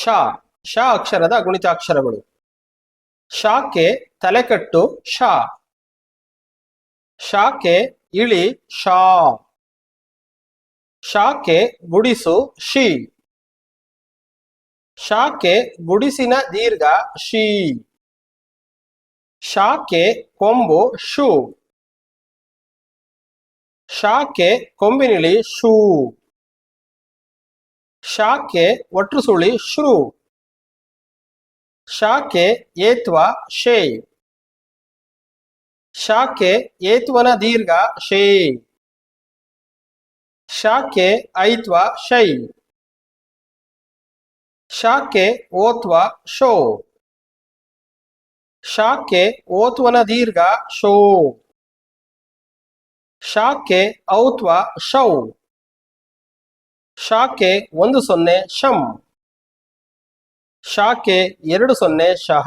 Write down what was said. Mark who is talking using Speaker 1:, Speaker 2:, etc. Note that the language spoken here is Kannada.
Speaker 1: ಶ ಶ ಅಕ್ಷರದ ಗುಣಿತಾಕ್ಷರಗಳು. ಶಾಕೆ ತಲೆಕಟ್ಟು ಶಾ. ಶಾಕೆ ಇಳಿ ಶಾ. ಶಾಕೆ ಗುಡಿಸು ಶಿ. ಶಾಕೆ ಗುಡಿಸಿನ ದೀರ್ಘ ಶಿ. ಶಾಕೆ ಕೊಂಬು ಶು. ಶಾಕೆ ಕೊಂಬಿನಿಳಿ ಶೂ. ಶಾಕೆ ಒಟ್ರು ಸುಳಿ ಶ್ರೂ. ಶಾಕೆ ಏತ್ವ ಶೇ. ಶಾಕೆ ಏತ್ವನ ದೀರ್ಘ ಶೇ. ಶಾಕೆ ಐತ್ವ ಶೈ. ಶಾಕೆ ಓತ್ವ ಶೋ. ಶಾಕೆ ಓತ್ವನ ದೀರ್ಘ ಶೋ. ಶಾಕೆ ಔತ್ವ ಶೌ. ಶಾಕೆ 10 ಶಂ. ಶಾಕೆ 20 ಶಹ.